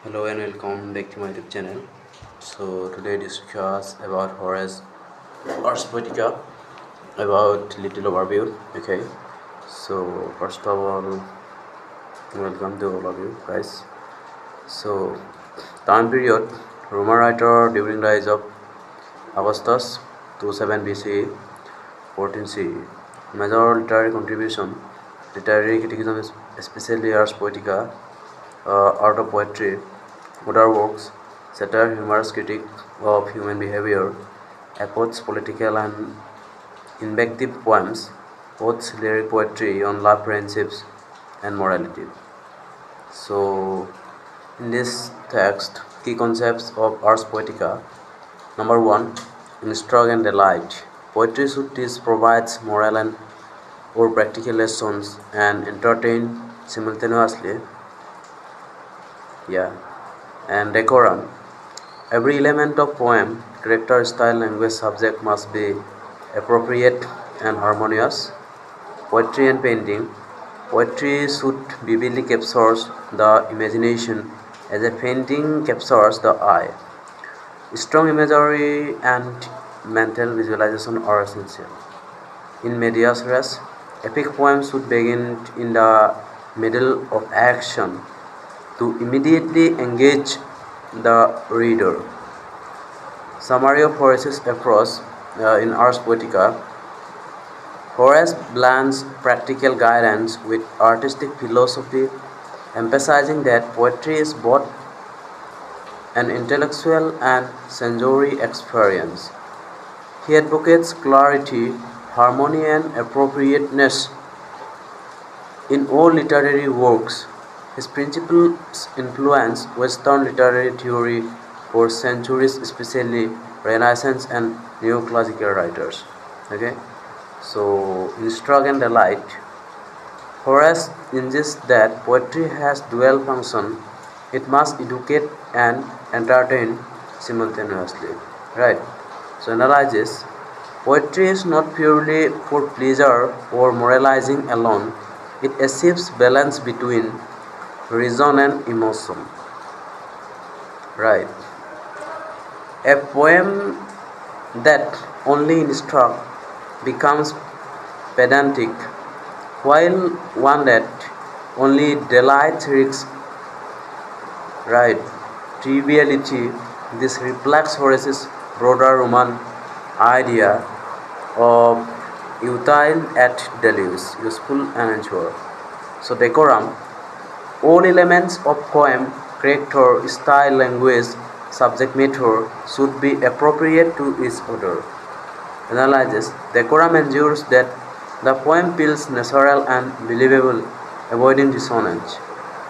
Hello and welcome back to my YouTube channel. So today discuss about Horace Ars poetica about little overview. Okay. So first of all, welcome to all of you guys. So time period Roman writer during the age of Augustus 27 BCE 14 CE. Major literary contribution, literary criticism, especially Ars poetica, art of poetry, other works, satire, humorous critique of human behavior, epochs, political and invective poems, odes, lyric poetry on love, friendships, and morality. So, in this text, key concepts of Ars Poetica. Number one, instruct and delight. Poetry should teach, provides moral and or practical lessons and entertain simultaneously. Yeah, and decorum. Every element of poem, character, style, language, subject must be appropriate and harmonious. Poetry and painting. Poetry should vividly captures the imagination as a painting captures the eye. Strong imagery and mental visualization are essential. In medias res, epic poems should begin in the middle of action to immediately engage the reader. Summary of Horace's approach in Ars Poetica. Horace blends practical guidance with artistic philosophy, emphasizing that poetry is both an intellectual and sensory experience. He advocates clarity, harmony, and appropriateness in all literary works. His principles influenced Western literary theory for centuries, especially Renaissance and neoclassical writers. Okay, so instruct and delight. Horace insists that poetry has dual function. It must educate and entertain simultaneously. Right. So analysis. Poetry is not purely for pleasure or moralizing alone. It achieves balance between reason and emotion. Right. A poem that only instructs becomes pedantic, while one that only delights risks right triviality. This reflects Horace's broader Roman idea of utile et deluis, useful and ensure. So decorum. All elements of poem, character, style, language, subject matter should be appropriate to each other. Analysis. Decorum ensures that the poem feels natural and believable, avoiding dissonance.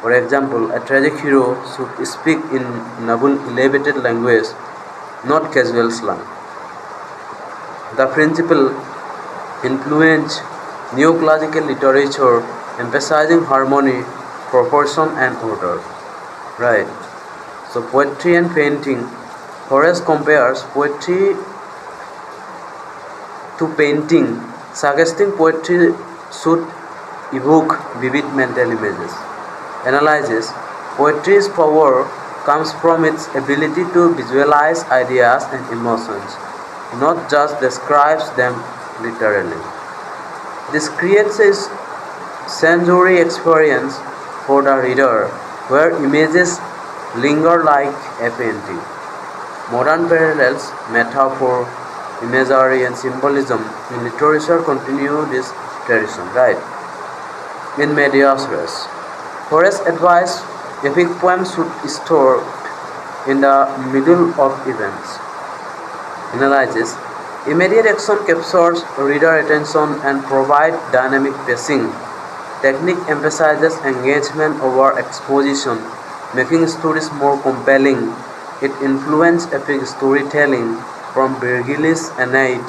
For example, a tragic hero should speak in noble, elevated language, not casual slang. The principle influenced neoclassical literature, emphasizing harmony, proportion, and order. Right. So poetry and painting. Horace compares poetry to painting, suggesting poetry should evoke vivid mental images. Analysis. Poetry's power comes from its ability to visualize ideas and emotions, not just describes them literally. This creates a sensory experience for the reader where images linger like a painting. Modern parallels, metaphor, imagery, and symbolism in literature continue this tradition, right? In medias res, Horace advised epic poems should store in the middle of events. Analysis. Immediate action captures reader attention and provide dynamic pacing. Technique emphasizes engagement over exposition, making stories more compelling. It influenced epic storytelling from Virgil's Aeneid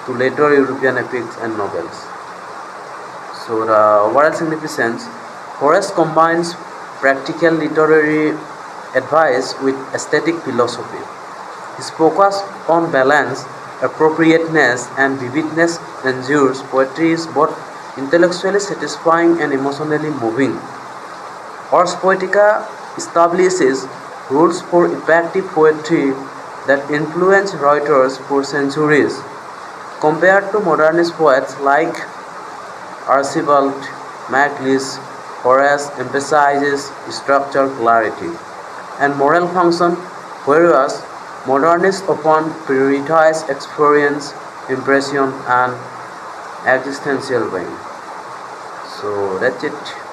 to later European epics and novels. So the overall significance, Horace combines practical literary advice with aesthetic philosophy. His focus on balance, appropriateness, and vividness ensures poetry is both intellectually satisfying and emotionally moving. Ars Poetica establishes rules for effective poetry that influenced writers for centuries. Compared to modernist poets like Archibald MacLeish, Horace emphasizes structural clarity and moral function, whereas modernists often prioritize experience, impression, and existential pain. So that's it.